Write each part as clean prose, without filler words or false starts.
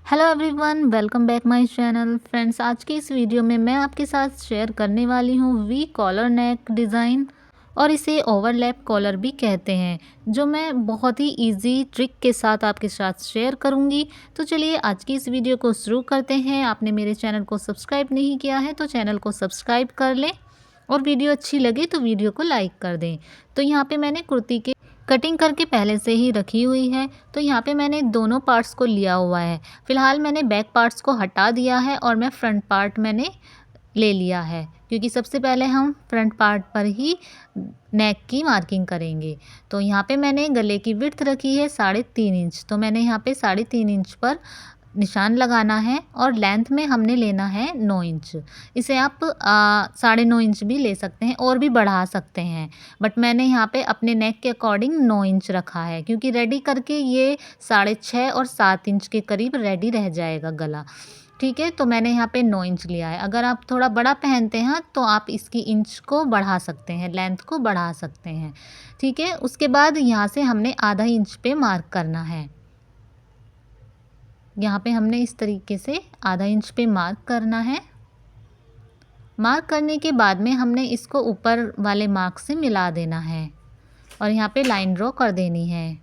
Hello everyone, welcome back my channel. Friends, आज की इस वीडियो में मैं आपके साथ शेयर करने वाली हूँ वी कॉलर नेक डिज़ाइन, और इसे ओवरलैप कॉलर भी कहते हैं, जो मैं बहुत ही इजी ट्रिक के साथ आपके साथ शेयर करूँगी। तो चलिए आज की इस वीडियो को शुरू करते हैं। आपने मेरे चैनल को सब्सक्राइब नहीं किया है तो चैनल को सब्सक्राइब कर लें, और वीडियो अच्छी लगे तो वीडियो को लाइक कर दें। तो यहाँ पे मैंने कुर्ती के कटिंग करके पहले से ही रखी हुई है। तो यहाँ पे मैंने दोनों पार्ट्स को लिया हुआ है। फ़िलहाल मैंने बैक पार्ट्स को हटा दिया है और मैं फ्रंट पार्ट मैंने ले लिया है, क्योंकि सबसे पहले हम फ्रंट पार्ट पर ही नेक की मार्किंग करेंगे। तो यहाँ पे मैंने गले की विड्थ रखी है 3.5 इंच। तो मैंने यहाँ पे 3.5 इंच पर निशान लगाना है, और लेंथ में हमने लेना है 9 इंच। इसे आप 9.5 इंच भी ले सकते हैं और भी बढ़ा सकते हैं, बट मैंने यहाँ पे अपने नेक के अकॉर्डिंग 9 इंच रखा है, क्योंकि रेडी करके ये 6.5 और 7 इंच के करीब रेडी रह जाएगा गला। ठीक है, तो मैंने यहाँ पे 9 इंच लिया है। अगर आप थोड़ा बड़ा पहनते हैं तो आप इसकी इंच को बढ़ा सकते हैं, लेंथ को बढ़ा सकते हैं। ठीक है, उसके बाद यहाँ से हमने आधा इंच पे मार्क करना है। यहाँ पे हमने इस तरीके से आधा इंच पे मार्क करना है। मार्क करने के बाद में हमने इसको ऊपर वाले मार्क से मिला देना है, और यहाँ पे लाइन ड्रॉ कर देनी है।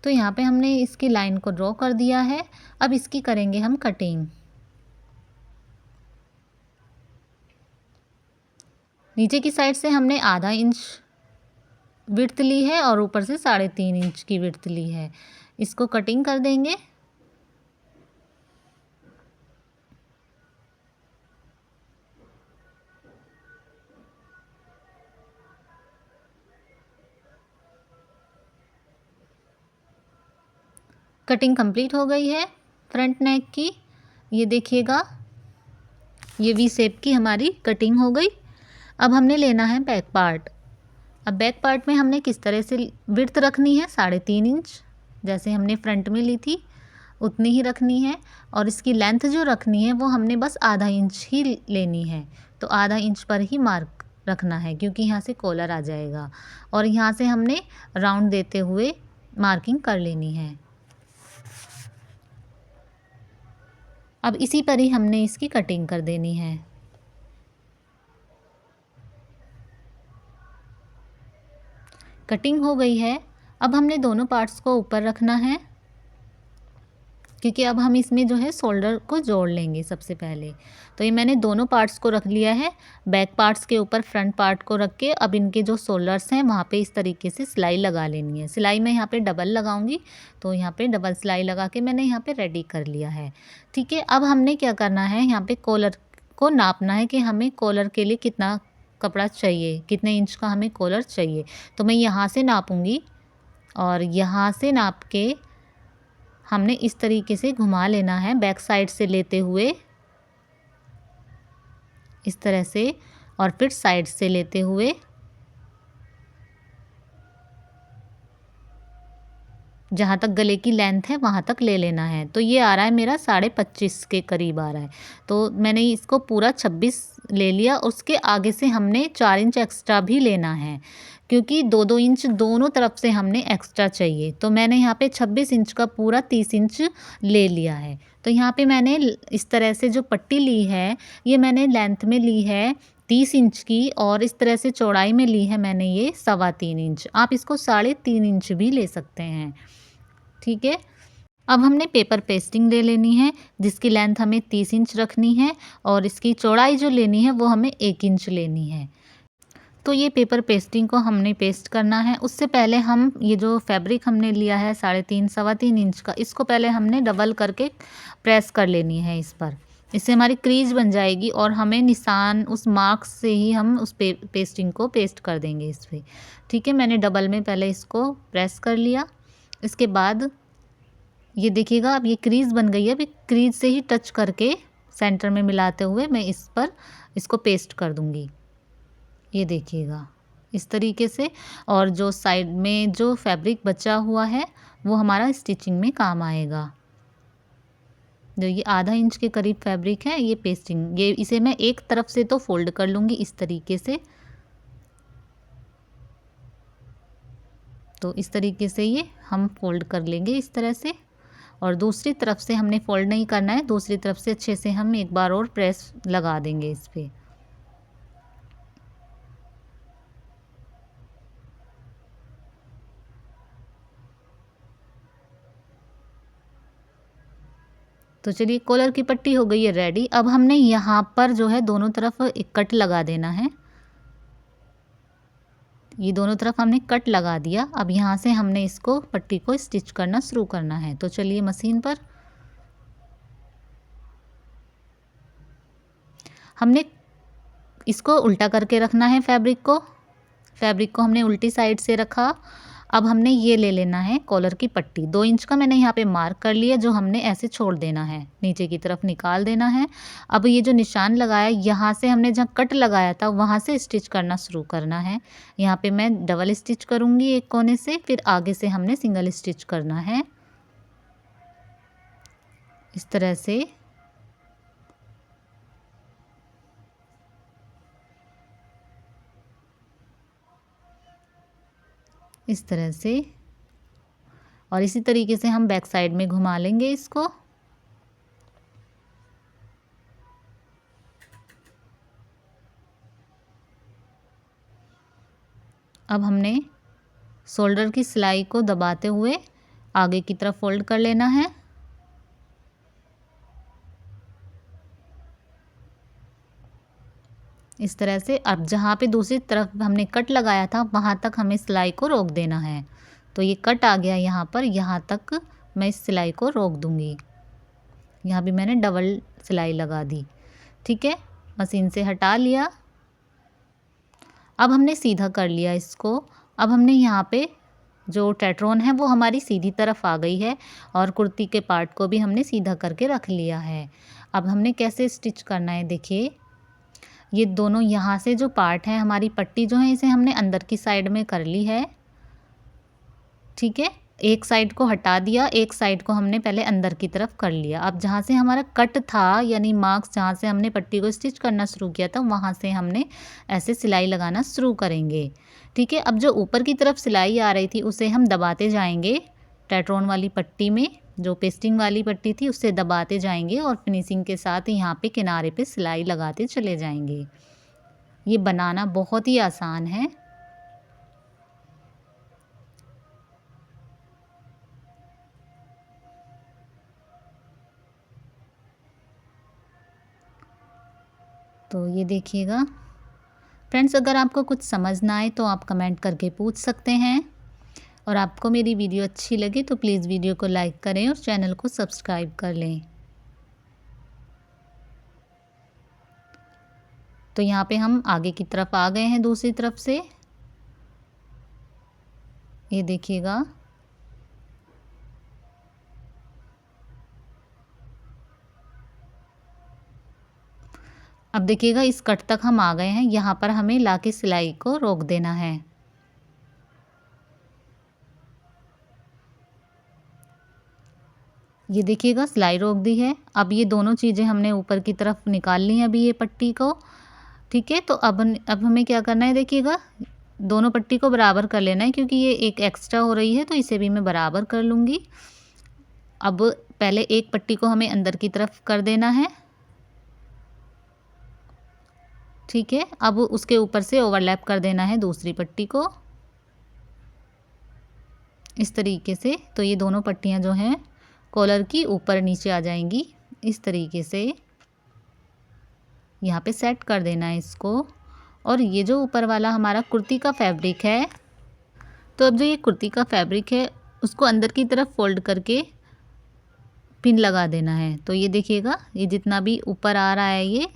तो यहाँ पे हमने इसकी लाइन को ड्रॉ कर दिया है। अब इसकी करेंगे हम कटिंग। नीचे की साइड से हमने आधा इंच विड्थ ली है और ऊपर से 3.5 इंच की विड्थ ली है। इसको कटिंग कर देंगे। कटिंग कंप्लीट हो गई है फ्रंट नेक की। ये देखिएगा, ये वी शेप की हमारी कटिंग हो गई। अब हमने लेना है बैक पार्ट। अब बैक पार्ट में हमने किस तरह से विड्थ रखनी है, 3.5 इंच, जैसे हमने फ्रंट में ली थी उतनी ही रखनी है। और इसकी लेंथ जो रखनी है वो हमने बस आधा इंच ही लेनी है। तो आधा इंच पर ही मार्क रखना है, क्योंकि यहाँ से कॉलर आ जाएगा, और यहाँ से हमने राउंड देते हुए मार्किंग कर लेनी है। अब इसी पर ही हमने इसकी कटिंग कर देनी है। कटिंग हो गई है। अब हमने दोनों पार्ट्स को ऊपर रखना है, क्योंकि अब हम इसमें जो है शोल्डर को जोड़ लेंगे सबसे पहले। तो ये मैंने दोनों पार्ट्स को रख लिया है। बैक पार्ट्स के ऊपर फ्रंट पार्ट को रख के अब इनके जो शोल्डर्स हैं वहाँ पे इस तरीके से सिलाई लगा लेनी है। सिलाई मैं यहाँ पे डबल लगाऊंगी, तो यहाँ पे डबल सिलाई लगा के मैंने यहाँ पे रेडी कर लिया है। ठीक है, अब हमने क्या करना है, यहाँ पे कॉलर को नापना है कि हमें कॉलर के लिए कितना कपड़ा चाहिए, कितने इंच का हमें कॉलर चाहिए। तो मैं यहाँ से नापूँगी, और यहाँ से नाप के हमने इस तरीके से घुमा लेना है, बैक साइड से लेते हुए इस तरह से, और फिर साइड से लेते हुए जहाँ तक गले की लेंथ है वहाँ तक ले लेना है। तो ये आ रहा है मेरा 25.5 के करीब आ रहा है। तो मैंने इसको पूरा 26 ले लिया। उसके आगे से हमने 4 इंच एक्स्ट्रा भी लेना है, क्योंकि 2-2 इंच दोनों तरफ से हमने एक्स्ट्रा चाहिए। तो मैंने यहाँ पे 26 इंच का पूरा 30 इंच ले लिया है। तो यहाँ पे मैंने इस तरह से जो पट्टी ली है, ये मैंने लेंथ में ली है 30 इंच की, और इस तरह से चौड़ाई में ली है मैंने ये 3.25 इंच। आप इसको 3.5 इंच भी ले सकते हैं। ठीक है, अब हमने पेपर पेस्टिंग ले लेनी है, जिसकी लेंथ हमें 30 इंच रखनी है, और इसकी चौड़ाई जो लेनी है वो हमें 1 इंच लेनी है। तो ये पेपर पेस्टिंग को हमने पेस्ट करना है। उससे पहले हम ये जो फैब्रिक हमने लिया है 3.5-3.25 इंच का, इसको पहले हमने डबल करके प्रेस कर लेनी है इस पर। इससे हमारी क्रीज बन जाएगी, और हमें निशान उस मार्क से ही हम उस पेस्टिंग को पेस्ट कर देंगे इस पर। ठीक है, मैंने डबल में पहले इसको प्रेस कर लिया। इसके बाद ये देखिएगा, अब ये क्रीज़ बन गई है। अभी क्रीज़ से ही टच करके सेंटर में मिलाते हुए मैं इस पर इसको पेस्ट कर दूंगी। ये देखिएगा इस तरीके से। और जो साइड में जो फैब्रिक बचा हुआ है वो हमारा स्टिचिंग में काम आएगा। जो ये आधा इंच के करीब फैब्रिक है, ये पेस्टिंग, ये इसे मैं एक तरफ से तो फोल्ड कर लूँगी इस तरीके से। तो इस तरीके से ये हम फोल्ड कर लेंगे इस तरह से। और दूसरी तरफ से हमने फोल्ड नहीं करना है, दूसरी तरफ से अच्छे से हम एक बार और प्रेस लगा देंगे इस पे। तो चलिए कॉलर की पट्टी हो गई है रेडी। अब हमने यहाँ पर जो है दोनों तरफ एक कट लगा देना है। ये दोनों तरफ हमने कट लगा दिया। अब यहाँ से हमने इसको पट्टी को स्टिच करना शुरू करना है। तो चलिए मशीन पर हमने इसको उल्टा करके रखना है। फैब्रिक को हमने उल्टी साइड से रखा। अब हमने ये ले लेना है कॉलर की पट्टी। 2 इंच का मैंने यहाँ पे मार्क कर लिया, जो हमने ऐसे छोड़ देना है, नीचे की तरफ निकाल देना है। अब ये जो निशान लगाया, यहाँ से हमने जहाँ कट लगाया था वहाँ से स्टिच करना शुरू करना है। यहाँ पे मैं डबल स्टिच करूँगी एक कोने से, फिर आगे से हमने सिंगल स्टिच करना है इस तरह से। इस तरह से और इसी तरीके से हम बैक साइड में घुमा लेंगे इसको। अब हमने शोल्डर की सिलाई को दबाते हुए आगे की तरफ फोल्ड कर लेना है। इस तरह से। अब जहाँ पे दूसरी तरफ हमने कट लगाया था वहाँ तक हमें सिलाई को रोक देना है। तो ये कट आ गया यहाँ पर, यहाँ तक मैं इस सिलाई को रोक दूँगी। यहाँ भी मैंने डबल सिलाई लगा दी। ठीक है, मशीन से हटा लिया। अब हमने सीधा कर लिया इसको। अब हमने यहाँ पे जो टेट्रोन है वो हमारी सीधी तरफ आ गई है और कुर्ती के पार्ट को भी हमने सीधा करके रख लिया है। अब हमने कैसे स्टिच करना है, देखिए ये दोनों यहाँ से जो पार्ट है, हमारी पट्टी जो है इसे हमने अंदर की साइड में कर ली है। ठीक है, एक साइड को हटा दिया, एक साइड को हमने पहले अंदर की तरफ कर लिया। अब जहाँ से हमारा कट था, यानी मार्क्स जहाँ से हमने पट्टी को स्टिच करना शुरू किया था, वहाँ से हमने ऐसे सिलाई लगाना शुरू करेंगे। ठीक है, अब जो ऊपर की तरफ सिलाई आ रही थी उसे हम दबाते जाएंगे। टेट्रोन वाली पट्टी में जो पेस्टिंग वाली पट्टी थी उससे दबाते जाएंगे और फिनिशिंग के साथ यहाँ पे किनारे पे सिलाई लगाते चले जाएंगे। ये बनाना बहुत ही आसान है। तो ये देखिएगा फ्रेंड्स, अगर आपको कुछ समझ ना आए तो आप कमेंट करके पूछ सकते हैं। और आपको मेरी वीडियो अच्छी लगे तो प्लीज़ वीडियो को लाइक करें और चैनल को सब्सक्राइब कर लें। तो यहाँ पे हम आगे की तरफ आ गए हैं दूसरी तरफ से। ये देखिएगा, अब देखिएगा इस कट तक हम आ गए हैं। यहाँ पर हमें लाके सिलाई को रोक देना है। ये देखिएगा सिलाई रोक दी है। अब ये दोनों चीज़ें हमने ऊपर की तरफ निकाल ली हैं अभी ये पट्टी को। ठीक है, तो अब हमें क्या करना है, देखिएगा दोनों पट्टी को बराबर कर लेना है, क्योंकि ये एक एक्स्ट्रा हो रही है तो इसे भी मैं बराबर कर लूँगी। अब पहले एक पट्टी को हमें अंदर की तरफ कर देना है। ठीक है, अब उसके ऊपर से ओवरलैप कर देना है दूसरी पट्टी को इस तरीके से। तो ये दोनों पट्टियाँ जो हैं कॉलर की ऊपर नीचे आ जाएंगी। इस तरीके से यहाँ पे सेट कर देना है इसको। और ये जो ऊपर वाला हमारा कुर्ती का फैब्रिक है, तो अब जो ये कुर्ती का फैब्रिक है उसको अंदर की तरफ फोल्ड करके पिन लगा देना है। तो ये देखिएगा, ये जितना भी ऊपर आ रहा है, ये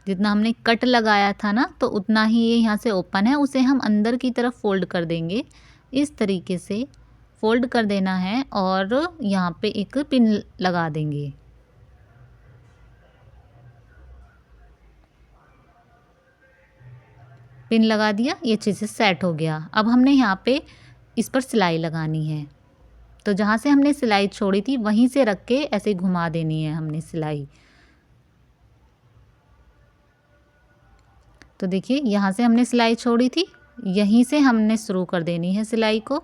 जितना हमने कट लगाया था ना, तो उतना ही ये यहाँ से ओपन है, उसे हम अंदर की तरफ फोल्ड कर देंगे। इस तरीके से फोल्ड कर देना है और यहाँ पे एक पिन लगा देंगे। पिन लगा दिया, ये अच्छे से सेट हो गया। अब हमने यहाँ पे इस पर सिलाई लगानी है। तो जहाँ से हमने सिलाई छोड़ी थी वहीं से रख के ऐसे घुमा देनी है हमने सिलाई। तो देखिए यहाँ से हमने सिलाई छोड़ी थी, यहीं से हमने शुरू कर देनी है सिलाई को।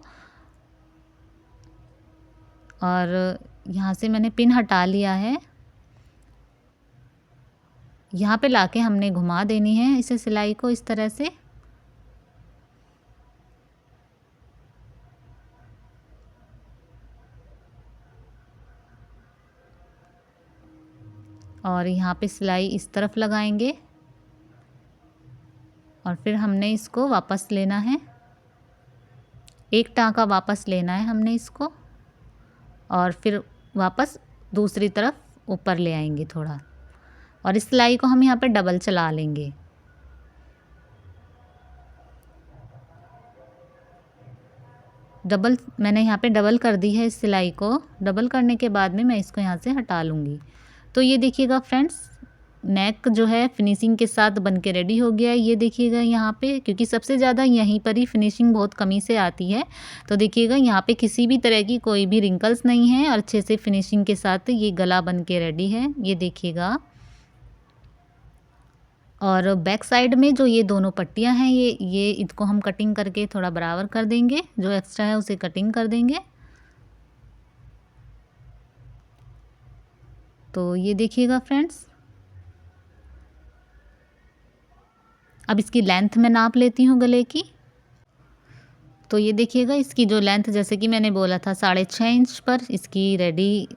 और यहाँ से मैंने पिन हटा लिया है। यहाँ पे लाके हमने घुमा देनी है इसे सिलाई को इस तरह से। और यहाँ पे सिलाई इस तरफ लगाएंगे और फिर हमने इसको वापस लेना है, एक टाँका वापस लेना है हमने इसको, और फिर वापस दूसरी तरफ ऊपर ले आएंगे थोड़ा, और इस सिलाई को हम यहाँ पे डबल चला लेंगे। डबल मैंने यहाँ पे डबल कर दी है इस सिलाई को। डबल करने के बाद में मैं इसको यहाँ से हटा लूँगी। तो ये देखिएगा फ्रेंड्स, नेक जो है फिनिशिंग के साथ बन के रेडी हो गया है। ये देखिएगा यहाँ पे, क्योंकि सबसे ज़्यादा यहीं पर ही फिनिशिंग बहुत कमी से आती है। तो देखिएगा यहाँ पे किसी भी तरह की कोई भी रिंकल्स नहीं है और अच्छे से फिनिशिंग के साथ ये गला बन के रेडी है, ये देखिएगा। और बैक साइड में जो ये दोनों पट्टियाँ हैं, ये इनको हम कटिंग करके थोड़ा बराबर कर देंगे, जो एक्स्ट्रा है उसे कटिंग कर देंगे। तो ये देखिएगा फ्रेंड्स, अब इसकी लेंथ मैं नाप लेती हूँ गले की। तो ये देखिएगा इसकी जो लेंथ, जैसे कि मैंने बोला था 6.5 इंच पर इसकी रेडी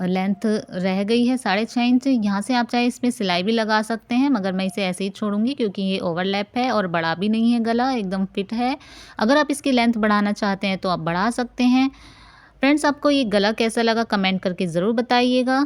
लेंथ रह गई है, 6.5 इंच। यहाँ से आप चाहे इसमें सिलाई भी लगा सकते हैं, मगर मैं इसे ऐसे ही छोड़ूंगी क्योंकि ये ओवरलैप है और बड़ा भी नहीं है, गला एकदम फिट है। अगर आप इसकी लेंथ बढ़ाना चाहते हैं तो आप बढ़ा सकते हैं। फ्रेंड्स, आपको ये गला कैसा लगा कमेंट करके ज़रूर बताइएगा।